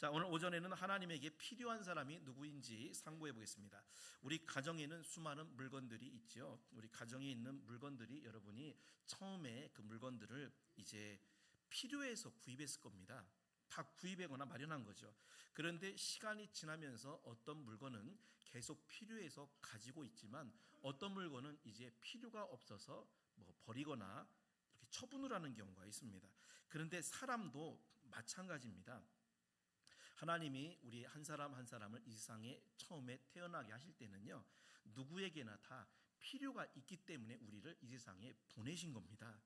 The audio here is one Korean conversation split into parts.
자, 오늘 오전에는 하나님에게 필요한 사람이 누구인지 상고해 보겠습니다. 우리 가정에는 수많은 물건들이 있죠. 우리 가정에 있는 물건들이 여러분이 처음에 그 물건들을 이제 필요해서 구입했을 겁니다. 다 구입하거나 마련한 거죠. 그런데 시간이 지나면서 어떤 물건은 계속 필요해서 가지고 있지만 어떤 물건은 이제 필요가 없어서 버리거나 이렇게 처분을 하는 경우가 있습니다. 그런데 사람도 마찬가지입니다. 하나님이 우리 한 사람 한 사람을 이 세상에 처음에 태어나게 하실 때는요, 누구에게나 다 필요가 있기 때문에 우리를 이 세상에 보내신 겁니다.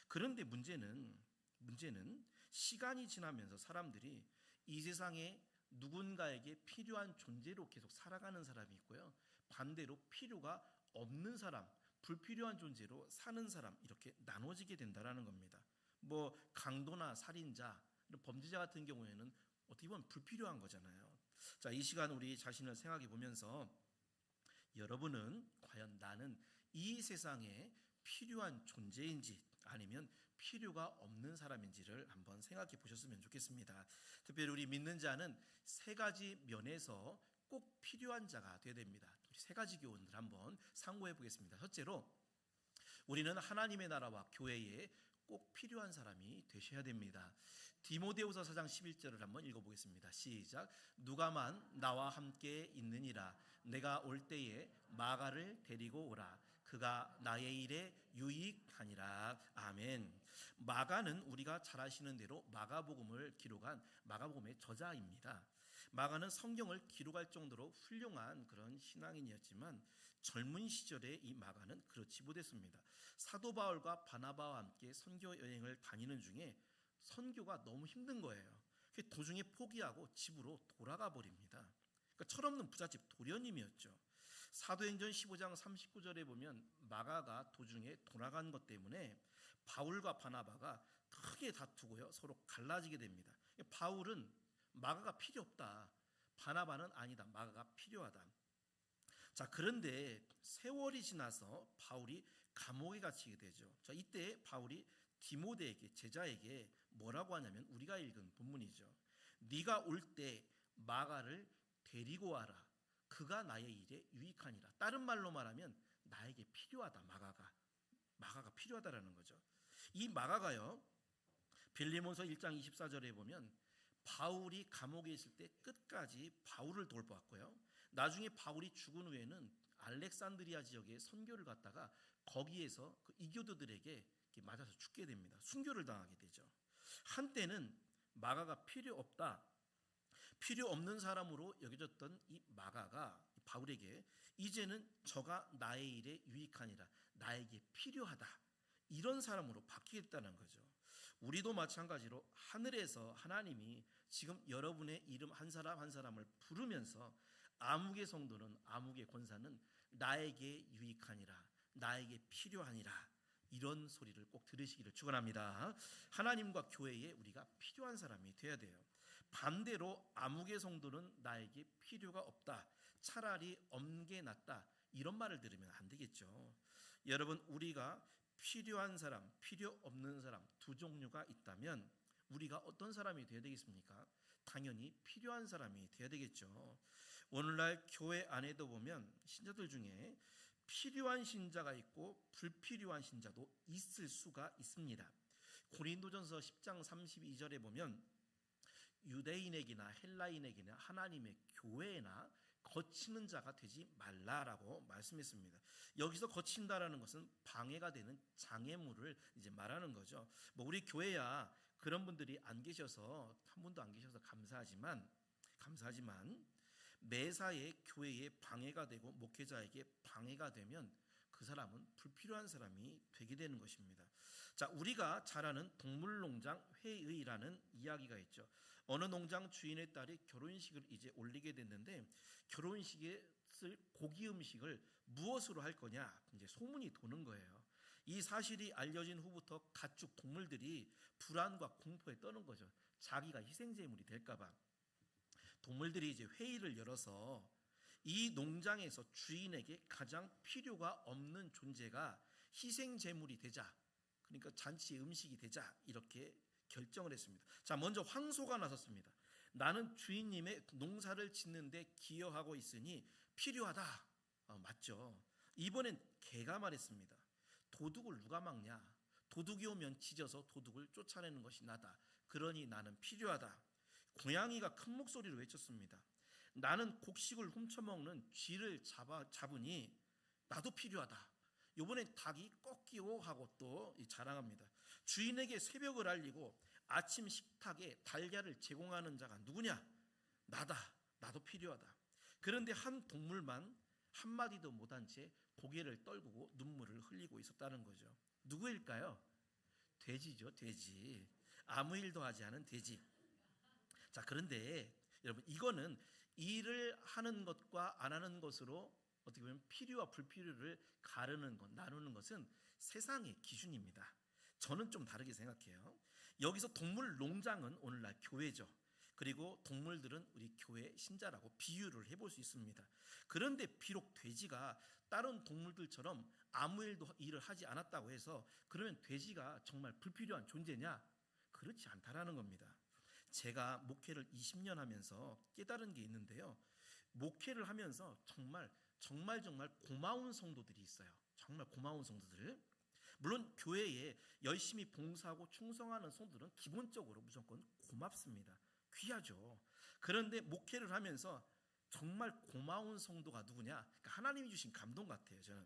그런데 문제는 시간이 지나면서 사람들이 이 세상에 누군가에게 필요한 존재로 계속 살아가는 사람이 있고요, 반대로 필요가 없는 사람, 불필요한 존재로 사는 사람, 이렇게 나눠지게 된다는 겁니다. 강도나 살인자, 범죄자 같은 경우에는 어떻게 보면 불필요한 거잖아요. 자, 이 시간 우리 자신을 생각해 보면서 여러분은 과연 나는 이 세상에 필요한 존재인지 아니면 필요가 없는 사람인지를 한번 생각해 보셨으면 좋겠습니다. 특별히 우리 믿는 자는 세 가지 면에서 꼭 필요한 자가 되어야 됩니다. 우리 세 가지 교훈들 한번 상고해 보겠습니다. 첫째로, 우리는 하나님의 나라와 교회에 꼭 필요한 사람이 되셔야 됩니다. 디모데후서 4장 11절을 한번 읽어보겠습니다. 시작. 누가만 나와 함께 있느니라. 내가 올 때에 마가를 데리고 오라. 그가 나의 일에 유익하니라. 아멘. 마가는 우리가 잘 아시는 대로 마가복음을 기록한 마가복음의 저자입니다. 마가는 성경을 기록할 정도로 훌륭한 그런 신앙인이었지만 젊은 시절에 이 마가는 그렇지 못했습니다. 사도 바울과 바나바와 함께 선교 여행을 다니는 중에 선교가 너무 힘든 거예요. 도중에 포기하고 집으로 돌아가 버립니다. 그러니까 철없는 부잣집 도련님이었죠. 사도행전 15장 39절에 보면 마가가 도중에 돌아간 것 때문에 바울과 바나바가 크게 다투고요, 서로 갈라지게 됩니다. 바울은 마가가 필요 없다, 바나바는 아니다, 마가가 필요하다. 자, 그런데 세월이 지나서 바울이 감옥에 갇히게 되죠. 자, 이때 바울이 디모데에게, 제자에게 뭐라고 하냐면 우리가 읽은 본문이죠. 네가 올 때 마가를 데리고 와라. 그가 나의 일에 유익하니라. 다른 말로 말하면 나에게 필요하다. 마가가 필요하다라는 거죠. 이 마가가요, 빌리몬서 1장 24절에 보면 바울이 감옥에 있을 때 끝까지 바울을 돌보았고요, 나중에 바울이 죽은 후에는 알렉산드리아 지역에 선교를 갔다가 거기에서 그 이교도들에게 맞아서 죽게 됩니다. 순교를 당하게 되죠. 한때는 마가가 필요 없다, 필요 없는 사람으로 여겨졌던 이 마가가 바울에게 이제는 저가 나의 일에 유익하니라, 나에게 필요하다, 이런 사람으로 바뀌겠다는 거죠. 우리도 마찬가지로 하늘에서 하나님이 지금 여러분의 이름 한 사람 한 사람을 부르면서 아무개 성도는, 아무개 권사는 나에게 유익하니라, 나에게 필요하니라, 이런 소리를 꼭 들으시기를 축원합니다. 하나님과 교회에 우리가 필요한 사람이 되어야 돼요. 반대로 아무개 성도는 나에게 필요가 없다, 차라리 없는 게 낫다, 이런 말을 들으면 안 되겠죠. 여러분, 우리가 필요한 사람, 필요 없는 사람 두 종류가 있다면 우리가 어떤 사람이 되어야 되겠습니까? 당연히 필요한 사람이 되어야 되겠죠. 오늘날 교회 안에도 보면 신자들 중에 필요한 신자가 있고 불필요한 신자도 있을 수가 있습니다. 고린도전서 10장 32절에 보면 유대인에게나 헬라인에게나 하나님의 교회나 거치는 자가 되지 말라라고 말씀했습니다. 여기서 거친다라는 것은 방해가 되는 장애물을 이제 말하는 거죠. 우리 교회야 그런 분들이 안 계셔서, 한 분도 안 계셔서 감사하지만 매사에 교회에 방해가 되고 목회자에게 방해가 되면 그 사람은 불필요한 사람이 되게 되는 것입니다. 자, 우리가 잘 아는 동물농장 회의라는 이야기가 있죠. 어느 농장 주인의 딸이 결혼식을 이제 올리게 됐는데 결혼식에 쓸 고기 음식을 무엇으로 할 거냐 이제 소문이 도는 거예요. 이 사실이 알려진 후부터 가축 동물들이 불안과 공포에 떠는 거죠. 자기가 희생제물이 될까 봐. 동물들이 이제 회의를 열어서 이 농장에서 주인에게 가장 필요가 없는 존재가 희생제물이 되자, 그러니까 잔치 음식이 되자, 이렇게 결정을 했습니다. 자, 먼저 황소가 나섰습니다. 나는 주인님의 농사를 짓는데 기여하고 있으니 필요하다. 맞죠? 이번엔 개가 말했습니다. 도둑을 누가 막냐? 도둑이 오면 짖어서 도둑을 쫓아내는 것이 나다. 그러니 나는 필요하다. 고양이가 큰 목소리로 외쳤습니다. 나는 곡식을 훔쳐먹는 쥐를 잡으니 나도 필요하다. 이번엔 닭이 꺾이오 하고 또 자랑합니다. 주인에게 새벽을 알리고 아침 식탁에 달걀을 제공하는 자가 누구냐? 나다. 나도 필요하다. 그런데 한 동물만 한마디도 못한 채 고개를 떨구고 눈물을 흘리고 있었다는 거죠. 누구일까요? 돼지죠, 돼지. 아무 일도 하지 않은 돼지. 자, 그런데 여러분, 이거는 일을 하는 것과 안 하는 것으로 어떻게 보면 필요와 불필요를 가르는 것, 나누는 것은 세상의 기준입니다. 저는 좀 다르게 생각해요. 여기서 동물 농장은 오늘날 교회죠. 그리고 동물들은 우리 교회 신자라고 비유를 해볼 수 있습니다. 그런데 비록 돼지가 다른 동물들처럼 아무 일을 하지 않았다고 해서 그러면 돼지가 정말 불필요한 존재냐? 그렇지 않다라는 겁니다. 제가 목회를 20년 하면서 깨달은 게 있는데요. 목회를 하면서 정말 고마운 성도들이 있어요. 정말 고마운 성도들. 물론 교회에 열심히 봉사하고 충성하는 성도들은 기본적으로 무조건 고맙습니다. 귀하죠. 그런데 목회를 하면서 정말 고마운 성도가 누구냐? 그러니까 하나님이 주신 감동 같아요, 저는.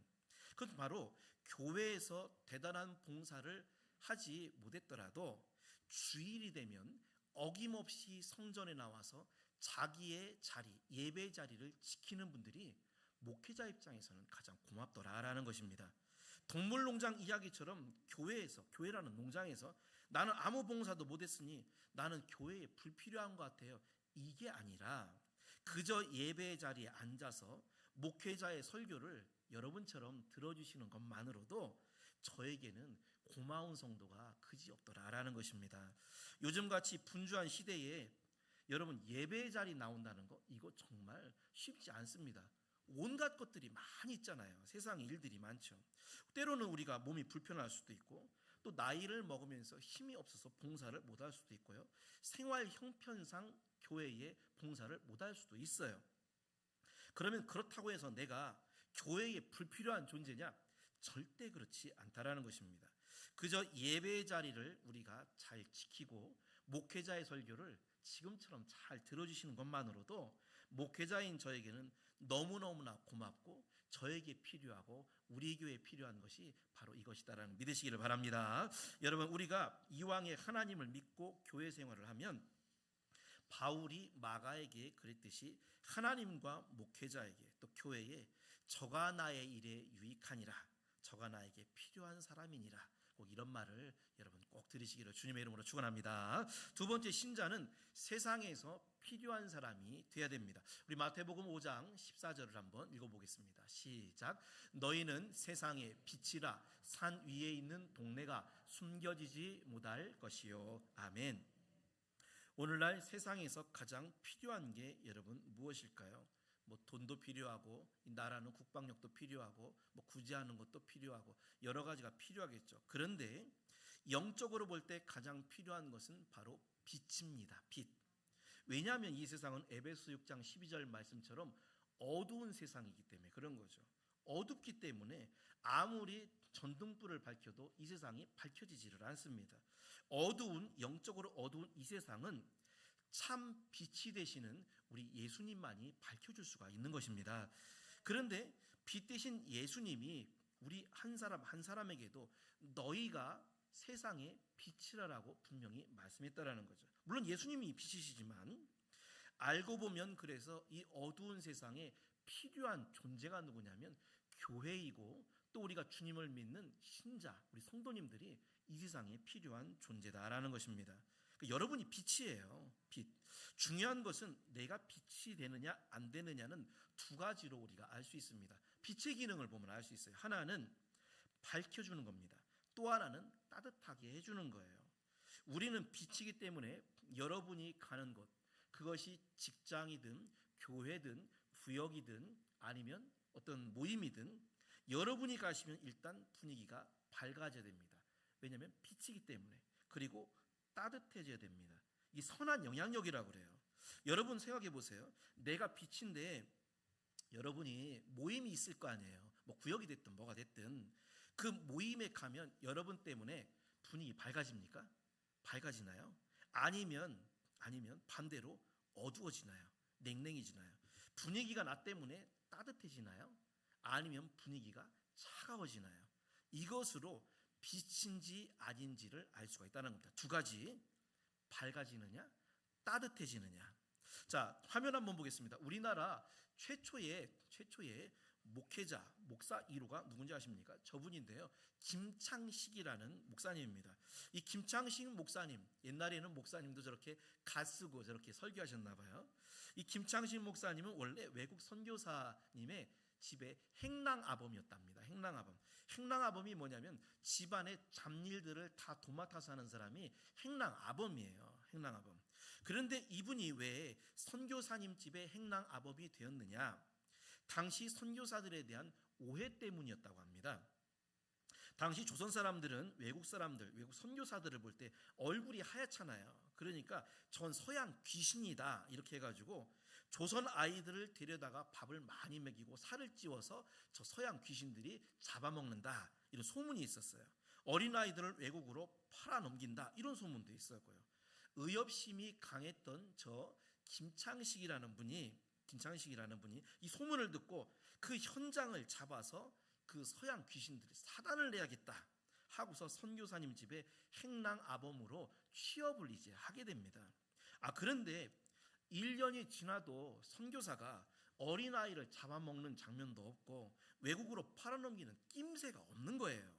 그건 바로 교회에서 대단한 봉사를 하지 못했더라도 주일이 되면 어김없이 성전에 나와서 자기의 자리, 예배 자리를 지키는 분들이 목회자 입장에서는 가장 고맙더라라는 것입니다. 동물농장 이야기처럼 교회라는 농장에서 나는 아무 봉사도 못했으니 나는 교회에 불필요한 것 같아요. 이게 아니라 그저 예배 자리에 앉아서 목회자의 설교를 여러분처럼 들어주시는 것만으로도 저에게는 고마운 성도가 그지없더라라는 것입니다. 요즘같이 분주한 시대에 여러분 예배 자리 나온다는 거 이거 정말 쉽지 않습니다. 온갖 것들이 많이 있잖아요. 세상에 일들이 많죠. 때로는 우리가 몸이 불편할 수도 있고 또 나이를 먹으면서 힘이 없어서 봉사를 못할 수도 있고요. 생활 형편상 교회에 봉사를 못할 수도 있어요. 그러면 그렇다고 해서 내가 교회에 불필요한 존재냐? 절대 그렇지 않다라는 것입니다. 그저 예배 자리를 우리가 잘 지키고 목회자의 설교를 지금처럼 잘 들어주시는 것만으로도 목회자인 저에게는 너무너무나 고맙고 저에게 필요하고 우리 교회에 필요한 것이 바로 이것이다라는 믿으시기를 바랍니다. 여러분, 우리가 이왕에 하나님을 믿고 교회 생활을 하면 바울이 마가에게 그랬듯이 하나님과 목회자에게 또 교회에 저가 나의 일에 유익하니라, 저가 나에게 필요한 사람이니라, 꼭 이런 말을 여러분 꼭 들으시기를 주님의 이름으로 축원합니다. 두 번째, 신자는 세상에서 필요한 사람이 되어야 됩니다. 우리 마태복음 5장 14절을 한번 읽어보겠습니다. 시작. 너희는 세상의 빛이라. 산 위에 있는 동네가 숨겨지지 못할 것이요. 아멘. 오늘날 세상에서 가장 필요한 게 여러분 무엇일까요? 돈도 필요하고 나라는 국방력도 필요하고 구제하는 것도 필요하고 여러 가지가 필요하겠죠. 그런데 영적으로 볼 때 가장 필요한 것은 바로 빛입니다. 빛. 왜냐하면 이 세상은 에베소 6장 12절 말씀처럼 어두운 세상이기 때문에 그런 거죠. 어둡기 때문에 아무리 전등불을 밝혀도 이 세상이 밝혀지지를 않습니다. 영적으로 어두운 이 세상은 참 빛이 되시는 우리 예수님만이 밝혀줄 수가 있는 것입니다. 그런데 빛 대신 예수님이 우리 한 사람 한 사람에게도 너희가 세상의 빛이라고 분명히 말씀했다라는 거죠. 물론 예수님이 빛이시지만 알고 보면 그래서 이 어두운 세상에 필요한 존재가 누구냐면 교회이고 또 우리가 주님을 믿는 신자, 우리 성도님들이 이 세상에 필요한 존재다라는 것입니다. 그러니까 여러분이 빛이에요. 빛. 중요한 것은 내가 빛이 되느냐 안 되느냐는 두 가지로 우리가 알 수 있습니다. 빛의 기능을 보면 알 수 있어요. 하나는 밝혀주는 겁니다. 또 하나는 따뜻하게 해주는 거예요. 우리는 빛이기 때문에 여러분이 가는 곳, 그것이 직장이든 교회든 구역이든 아니면 어떤 모임이든 여러분이 가시면 일단 분위기가 밝아져야 됩니다. 왜냐하면 빛이기 때문에. 그리고 따뜻해져야 됩니다. 이 선한 영향력이라고 그래요. 여러분 생각해 보세요. 내가 빛인데 여러분이 모임이 있을 거 아니에요. 뭐 구역이 됐든 뭐가 됐든 그 모임에 가면 여러분 때문에 분위기 밝아집니까? 밝아지나요? 아니면 반대로 어두워지나요? 냉랭해지나요? 분위기가 나 때문에 따뜻해지나요? 아니면 분위기가 차가워지나요? 이것으로 빛인지 아닌지를 알 수가 있다는 겁니다. 두 가지, 밝아지느냐, 따뜻해지느냐. 자, 화면 한번 보겠습니다. 우리나라 최초의 목회자, 목사 1호가 누군지 아십니까? 저분인데요. 김창식이라는 목사님입니다. 이 김창식 목사님, 옛날에는 목사님도 저렇게 가쓰고 저렇게 설교하셨나 봐요. 이 김창식 목사님은 원래 외국 선교사님의 집에 행랑아범이었답니다. 행랑아범이 뭐냐면 집안의 잡일들을 다 도맡아서 하는 사람이 행랑아범이에요. 행랑아범. 그런데 이분이 왜 선교사님 집에 행랑아범이 되었느냐? 당시 선교사들에 대한 오해 때문이었다고 합니다. 당시 조선 사람들은 외국 선교사들을 볼 때 얼굴이 하얗잖아요. 그러니까 전 서양 귀신이다 이렇게 해가지고 조선 아이들을 데려다가 밥을 많이 먹이고 살을 찌워서 저 서양 귀신들이 잡아먹는다 이런 소문이 있었어요. 어린아이들을 외국으로 팔아넘긴다 이런 소문도 있었고요. 의협심이 강했던 저 김창식이라는 분이 이 소문을 듣고 그 현장을 잡아서 그 서양 귀신들이 사단을 내야겠다 하고서 선교사님 집에 행랑아범으로 취업을 이제 하게 됩니다. 그런데 1년이 지나도 선교사가 어린아이를 잡아먹는 장면도 없고 외국으로 팔아넘기는 낌새가 없는 거예요.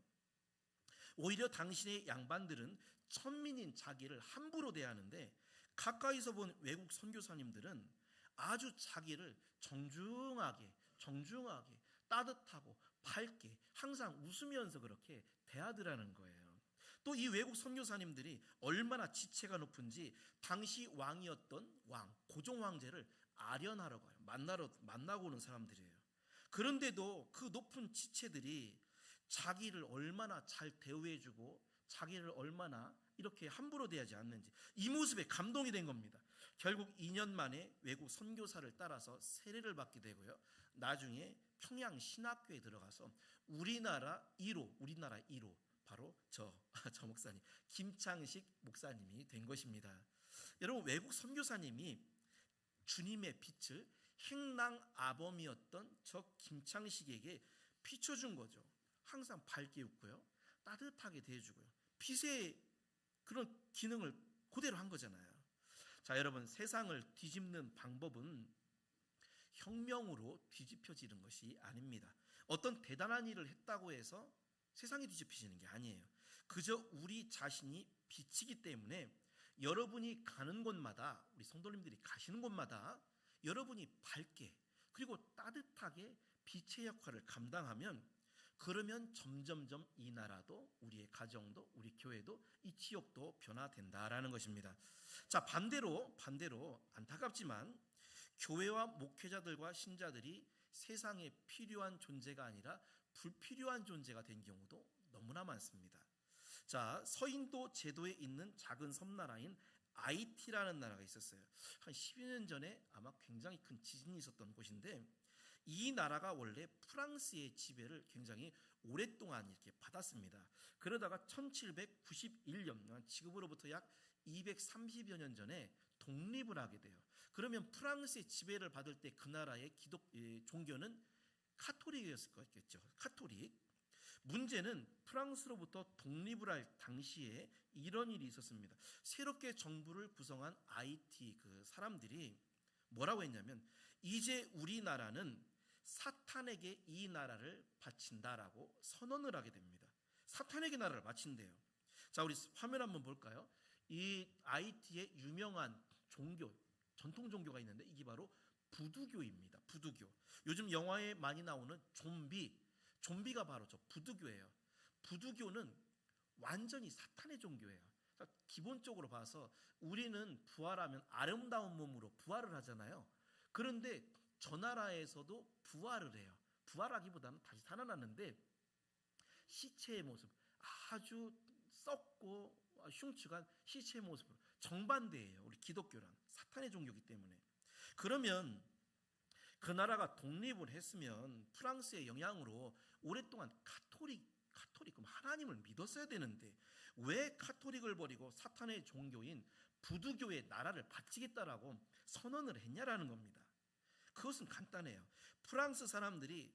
오히려 당신의 양반들은 천민인 자기를 함부로 대하는데 가까이서 본 외국 선교사님들은 아주 자기를 정중하게 따뜻하고 밝게 항상 웃으면서 그렇게 대하더라는 거예요. 또 이 외국 선교사님들이 얼마나 지체가 높은지 당시 왕이었던 고종 황제를 아련하러 가요. 만나고 오는 사람들이에요. 그런데도 그 높은 지체들이 자기를 얼마나 잘 대우해주고 자기를 얼마나 이렇게 함부로 대하지 않는지 이 모습에 감동이 된 겁니다. 결국 2년 만에 외국 선교사를 따라서 세례를 받게 되고요. 나중에 평양 신학교에 들어가서 우리나라 1호 바로 저 목사님 김창식 목사님이 된 것입니다. 여러분 외국 선교사님이 주님의 빛을 행랑아범이었던 저 김창식에게 비춰준 거죠. 항상 밝게 웃고요. 따뜻하게 대해주고요. 빛의 그런 기능을 그대로 한 거잖아요. 자, 여러분 세상을 뒤집는 방법은 혁명으로 뒤집혀지는 것이 아닙니다. 어떤 대단한 일을 했다고 해서 세상이 뒤집혀지는 게 아니에요. 그저 우리 자신이 빛이기 때문에 여러분이 가는 곳마다 우리 성도님들이 가시는 곳마다 여러분이 밝게 그리고 따뜻하게 빛의 역할을 감당하면 그러면 점점점 이 나라도 우리의 가정도 우리 교회도 이 지역도 변화된다라는 것입니다. 자, 반대로 안타깝지만 교회와 목회자들과 신자들이 세상에 필요한 존재가 아니라 불필요한 존재가 된 경우도 너무나 많습니다. 자, 서인도 제도에 있는 작은 섬나라인 아이티라는 나라가 있었어요. 한 10여 년 전에 아마 굉장히 큰 지진이 있었던 곳인데 이 나라가 원래 프랑스의 지배를 굉장히 오랫동안 이렇게 받았습니다. 그러다가 1791년, 지금으로부터 약 230여 년 전에 독립을 하게 돼요. 그러면 프랑스의 지배를 받을 때 그 나라의 종교는 카톨릭이었을 거겠죠. 카톨릭. 문제는 프랑스로부터 독립을 할 당시에 이런 일이 있었습니다. 새롭게 정부를 구성한 아이티 그 사람들이 뭐라고 했냐면 이제 우리나라는 사탄에게 이 나라를 바친다라고 선언을 하게 됩니다. 사탄에게 나라를 바친대요. 자, 우리 화면 한번 볼까요? 이 아이티의 유명한 종교, 전통 종교가 있는데 이게 바로 부두교입니다. 부두교. 요즘 영화에 많이 나오는 좀비가 바로 저 부두교예요. 부두교는 완전히 사탄의 종교예요. 기본적으로 봐서 우리는 부활하면 아름다운 몸으로 부활을 하잖아요. 그런데 저 나라에서도 부활을 해요. 부활하기보다는 다시 살아났는데 시체의 모습, 아주 썩고 흉측한 시체의 모습으로 정반대예요. 우리 기독교랑 사탄의 종교이기 때문에. 그러면 그 나라가 독립을 했으면 프랑스의 영향으로 오랫동안 카톨릭 그럼 하나님을 믿었어야 되는데 왜 카톨릭을 버리고 사탄의 종교인 부두교의 나라를 바치겠다라고 선언을 했냐라는 겁니다. 그것은 간단해요. 프랑스 사람들이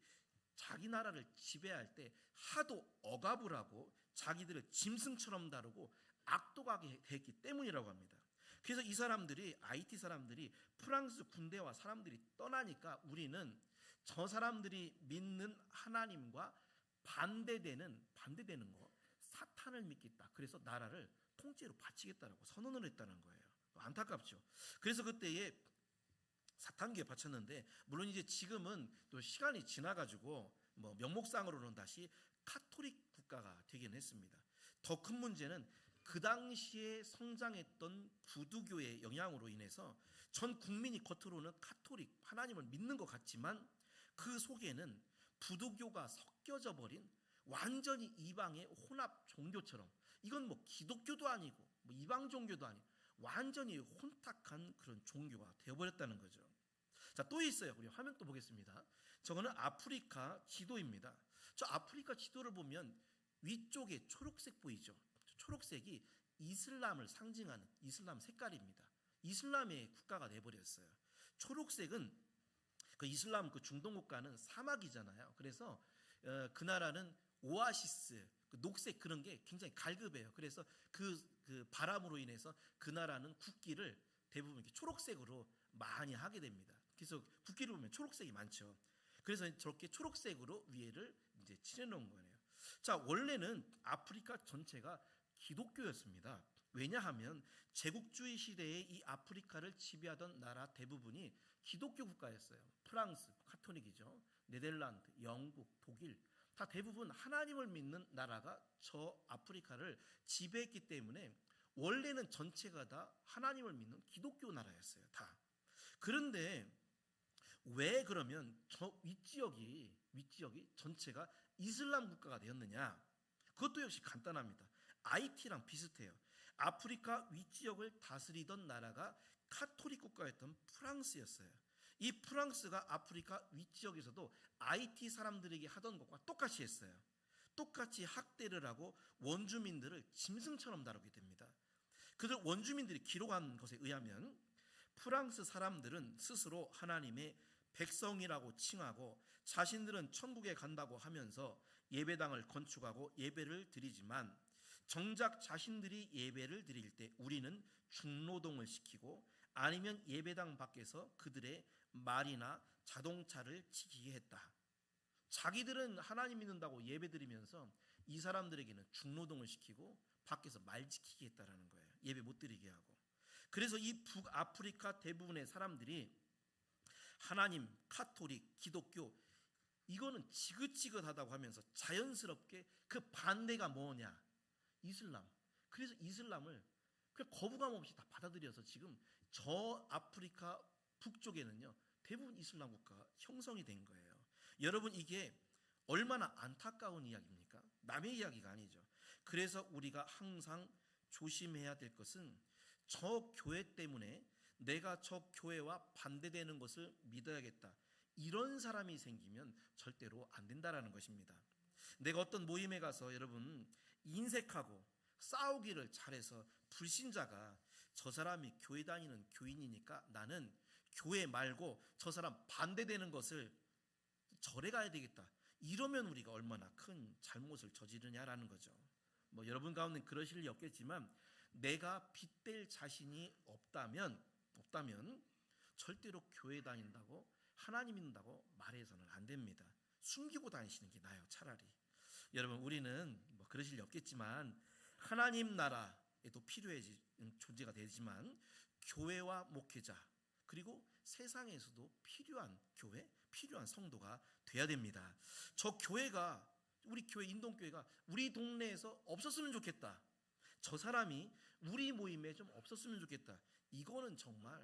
자기 나라를 지배할 때 하도 억압을 하고 자기들을 짐승처럼 다루고 악독하게 했기 때문이라고 합니다. 그래서 이 사람들이 IT 사람들이 프랑스 군대와 사람들이 떠나니까 우리는 저 사람들이 믿는 하나님과 반대되는 거 사탄을 믿겠다. 그래서 나라를 통째로 바치겠다라고 선언을 했다는 거예요. 안타깝죠. 그래서 그때에 사탄교에 바쳤는데 물론 이제 지금은 또 시간이 지나가지고 뭐 명목상으로는 다시 카톨릭 국가가 되긴 했습니다. 더 큰 문제는 그 당시에 성장했던 부두교의 영향으로 인해서 전 국민이 겉으로는 카톨릭 하나님을 믿는 것 같지만 그 속에는 부두교가 섞여져 버린 완전히 이방의 혼합 종교처럼 이건 뭐 기독교도 아니고 뭐 이방 종교도 아니고 완전히 혼탁한 그런 종교가 되어버렸다는 거죠. 자, 또 있어요. 우리 화면 또 보겠습니다. 저거는 아프리카 지도입니다. 저 아프리카 지도를 보면 위쪽에 초록색 보이죠? 초록색이 이슬람을 상징하는 이슬람 색깔입니다. 이슬람의 국가가 돼버렸어요. 초록색은 그 이슬람 그 중동 국가는 사막이잖아요. 그래서 그 나라는 오아시스, 그 녹색 그런 게 굉장히 갈급해요. 그래서 그 바람으로 인해서 그 나라는 국기를 대부분 이렇게 초록색으로 많이 하게 됩니다. 그래서 국기를 보면 초록색이 많죠. 그래서 저렇게 초록색으로 위에를 이제 칠해놓은 거예요. 자, 원래는 아프리카 전체가 기독교였습니다. 왜냐하면 제국주의 시대에 이 아프리카를 지배하던 나라 대부분이 기독교 국가였어요. 프랑스, 카톨릭이죠. 네덜란드, 영국, 독일 다 대부분 하나님을 믿는 나라가 저 아프리카를 지배했기 때문에 원래는 전체가 다 하나님을 믿는 기독교 나라였어요. 다. 그런데 왜 그러면 저 윗지역이 전체가 이슬람 국가가 되었느냐? 그것도 역시 간단합니다. IT랑 비슷해요. 아프리카 윗지역을 다스리던 나라가 카톨릭 국가였던 프랑스였어요. 이 프랑스가 아프리카 윗지역에서도 IT 사람들에게 하던 것과 똑같이 했어요. 똑같이 학대를 하고 원주민들을 짐승처럼 다루게 됩니다. 그들 원주민들이 기록한 것에 의하면 프랑스 사람들은 스스로 하나님의 백성이라고 칭하고 자신들은 천국에 간다고 하면서 예배당을 건축하고 예배를 드리지만 정작 자신들이 예배를 드릴 때 우리는 중노동을 시키고 아니면 예배당 밖에서 그들의 말이나 자동차를 지키게 했다. 자기들은 하나님 믿는다고 예배 드리면서 이 사람들에게는 중노동을 시키고 밖에서 말 지키게 했다라는 거예요. 예배 못 드리게 하고. 그래서 이 북아프리카 대부분의 사람들이 하나님, 카톨릭, 기독교 이거는 지긋지긋하다고 하면서 자연스럽게 그 반대가 뭐냐? 이슬람. 그래서 이슬람을 그냥 거부감 없이 다 받아들여서 지금 저 아프리카 북쪽에는요 대부분 이슬람 국가가 형성이 된 거예요. 여러분 이게 얼마나 안타까운 이야기입니까? 남의 이야기가 아니죠. 그래서 우리가 항상 조심해야 될 것은 저 교회 때문에 내가 저 교회와 반대되는 것을 믿어야겠다. 이런 사람이 생기면 절대로 안 된다라는 것입니다. 내가 어떤 모임에 가서 여러분 인색하고 싸우기를 잘해서 불신자가 저 사람이 교회 다니는 교인이니까 나는 교회 말고 저 사람 반대되는 것을 절에 가야 되겠다. 이러면 우리가 얼마나 큰 잘못을 저지르냐라는 거죠. 뭐 여러분 가운데 그러실 리 없겠지만 내가 빗댈 자신이 없다면 절대로 교회 다닌다고 하나님 믿는다고 말해서는 안 됩니다. 숨기고 다니시는 게 나아요. 차라리. 여러분 우리는 뭐 그러실 리 없겠지만 하나님 나라에도 필요해진 존재가 되지만 교회와 목회자 그리고 세상에서도 필요한 교회, 필요한 성도가 돼야 됩니다. 저 교회가 우리 교회 인동교회가 우리 동네에서 없었으면 좋겠다. 저 사람이 우리 모임에 좀 없었으면 좋겠다. 이거는 정말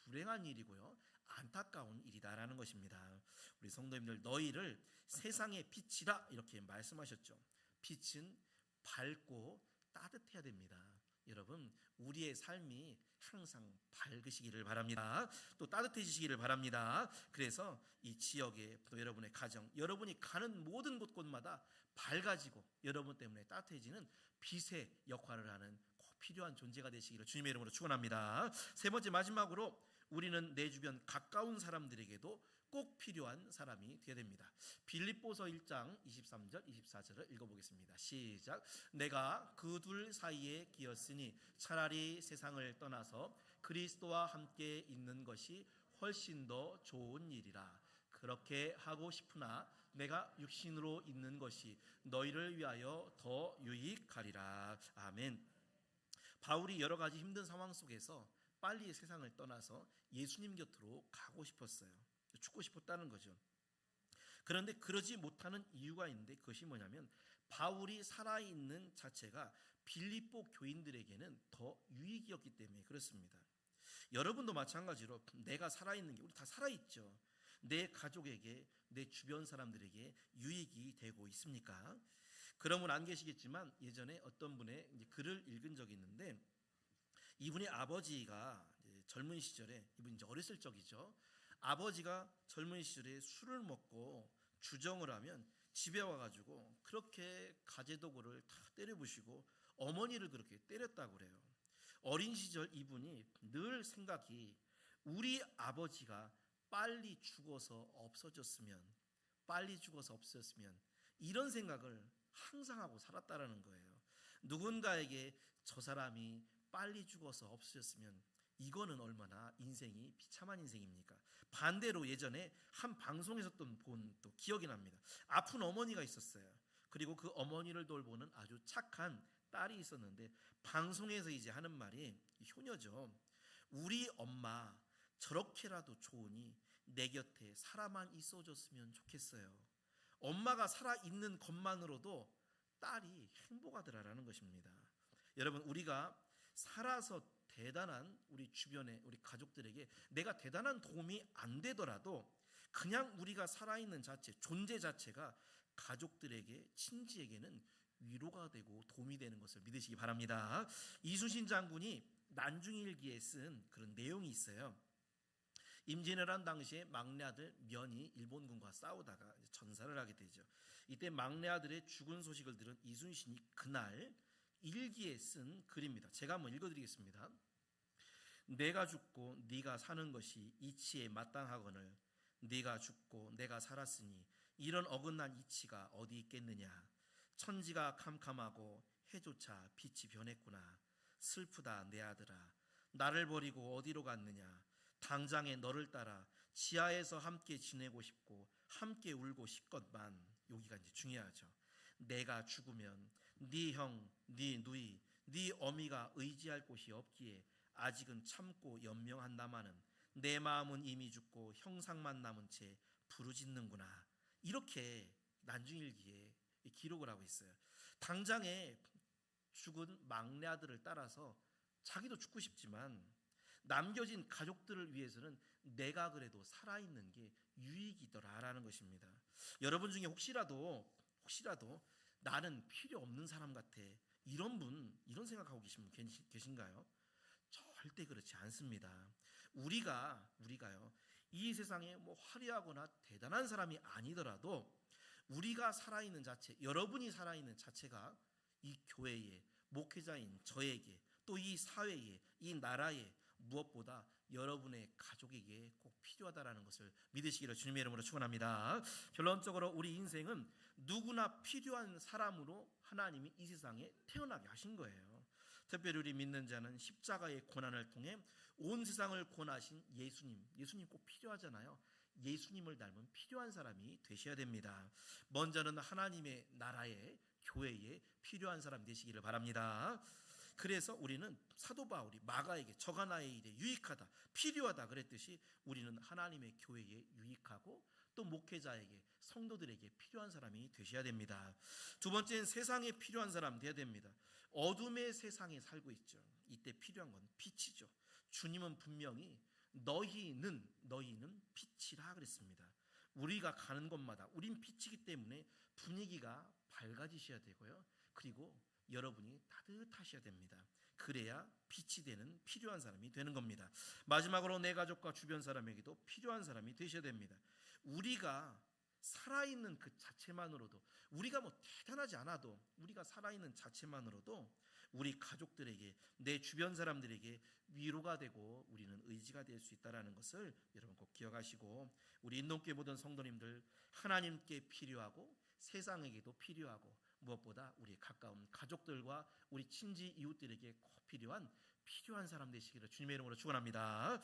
불행한 일이고요. 안타까운 일이다라는 것입니다. 우리 성도님들 너희를 세상의 빛이라 이렇게 말씀하셨죠. 빛은 밝고 따뜻해야 됩니다. 여러분 우리의 삶이 항상 밝으시기를 바랍니다. 또 따뜻해지시기를 바랍니다. 그래서 이 지역에 또 여러분의 가정, 여러분이 가는 모든 곳곳마다 밝아지고 여러분 때문에 따뜻해지는 빛의 역할을 하는 꼭 필요한 존재가 되시기를 주님의 이름으로 축원합니다. 세 번째, 마지막으로 우리는 내 주변 가까운 사람들에게도 꼭 필요한 사람이 되어야 됩니다. 빌립보서 1장 23절 24절을 읽어보겠습니다. 시작. 내가 그 둘 사이에 끼었으니 차라리 세상을 떠나서 그리스도와 함께 있는 것이 훨씬 더 좋은 일이라. 그렇게 하고 싶으나 내가 육신으로 있는 것이 너희를 위하여 더 유익하리라. 아멘. 바울이 여러 가지 힘든 상황 속에서 빨리 세상을 떠나서 예수님 곁으로 가고 싶었어요. 죽고 싶었다는 거죠. 그런데 그러지 못하는 이유가 있는데 그것이 뭐냐면 바울이 살아있는 자체가 빌립보 교인들에게는 더 유익이었기 때문에 그렇습니다. 여러분도 마찬가지로 내가 살아있는 게, 우리 다 살아있죠. 내 가족에게, 내 주변 사람들에게 유익이 되고 있습니까? 그런 분 안 계시겠지만 예전에 어떤 분의 글을 읽은 적이 있는데, 이분의 아버지가 젊은 시절에, 이분이 이제 어렸을 적이죠. 아버지가 젊은 시절에 술을 먹고 주정을 하면 집에 와가지고 그렇게 가재도구를 다 때려부시고 어머니를 그렇게 때렸다고 그래요. 어린 시절 이분이 늘 생각이, 우리 아버지가 빨리 죽어서 없어졌으면, 이런 생각을 항상 하고 살았다라는 거예요. 누군가에게 저 사람이 빨리 죽어서 없어졌으면 이거는 얼마나 인생이 비참한 인생입니까? 반대로 예전에 한 방송에서 본 또 기억이 납니다. 아픈 어머니가 있었어요. 그리고 그 어머니를 돌보는 아주 착한 딸이 있었는데 방송에서 이제 하는 말이, 효녀죠. 우리 엄마 저렇게라도 좋으니 내 곁에 사람만 있어줬으면 좋겠어요. 엄마가 살아있는 것만으로도 딸이 행복하더라라는 것입니다. 여러분, 우리가 살아서 대단한 우리 주변의 우리 가족들에게 내가 대단한 도움이 안 되더라도 그냥 우리가 살아있는 자체, 존재 자체가 가족들에게, 친지에게는 위로가 되고 도움이 되는 것을 믿으시기 바랍니다. 이순신 장군이 난중일기에 쓴 그런 내용이 있어요. 임진왜란 당시에 막내 아들 면이 일본군과 싸우다가 전사를 하게 되죠. 이때 막내 아들의 죽은 소식을 들은 이순신이 그날 일기에 쓴 글입니다. 제가 한번 읽어드리겠습니다. 내가 죽고 네가 사는 것이 이치에 마땅하거늘 네가 죽고 내가 살았으니 이런 어긋난 이치가 어디 있겠느냐. 천지가 캄캄하고 해조차 빛이 변했구나. 슬프다 내 아들아. 나를 버리고 어디로 갔느냐. 당장에 너를 따라 지하에서 함께 지내고 싶고 함께 울고 싶건만. 여기가 이제 중요하죠. 내가 죽으면 네 형, 네 누이, 네 어미가 의지할 곳이 없기에 아직은 참고 연명한다마는 내 마음은 이미 죽고 형상만 남은 채 부르짖는구나. 이렇게 난중일기에 기록을 하고 있어요. 당장에 죽은 막내 아들을 따라서 자기도 죽고 싶지만 남겨진 가족들을 위해서는 내가 그래도 살아있는 게 유익이더라라는 것입니다. 여러분 중에 혹시라도 나는 필요 없는 사람 같아, 이런 분, 이런 생각하고 계신 분 계신가요? 절대 그렇지 않습니다. 우리가요, 이 세상에 뭐 화려하거나 대단한 사람이 아니더라도 우리가 살아있는 자체, 여러분이 살아있는 자체가 이 교회에, 목회자인 저에게, 또 이 사회에, 이 나라에, 무엇보다 여러분의 가족에게 꼭 필요하다라는 것을 믿으시기를 주님의 이름으로 축원합니다. 결론적으로 우리 인생은 누구나 필요한 사람으로 하나님이 이 세상에 태어나게 하신 거예요. 특별히 우리 믿는 자는 십자가의 고난을 통해 온 세상을 구원하신 예수님 꼭 필요하잖아요. 예수님을 닮은 필요한 사람이 되셔야 됩니다. 먼저는 하나님의 나라에, 교회에 필요한 사람 되시기를 바랍니다. 그래서 우리는 사도 바울이 마가에게 저가 나의 일에 유익하다, 필요하다 그랬듯이 우리는 하나님의 교회에 유익하고 또 목회자에게, 성도들에게 필요한 사람이 되셔야 됩니다. 두 번째는 세상에 필요한 사람 되어야 됩니다. 어둠의 세상에 살고 있죠. 이때 필요한 건 빛이죠. 주님은 분명히 너희는 빛이라 그랬습니다. 우리가 가는 곳마다 우린 빛이기 때문에 분위기가 밝아지셔야 되고요. 그리고 여러분이 따뜻하셔야 됩니다. 그래야 빛이 되는 필요한 사람이 되는 겁니다. 마지막으로 내 가족과 주변 사람에게도 필요한 사람이 되셔야 됩니다. 우리가 살아있는 그 자체만으로도, 우리가 뭐 대단하지 않아도 우리가 살아있는 자체만으로도 우리 가족들에게, 내 주변 사람들에게 위로가 되고 우리는 의지가 될 수 있다는 것을 여러분 꼭 기억하시고, 우리 인동교회 모든 성도님들, 하나님께 필요하고 세상에게도 필요하고 무엇보다 우리 가까운 가족들과 우리 친지 이웃들에게 꼭 필요한 사람 되시기를 주님의 이름으로 축원합니다.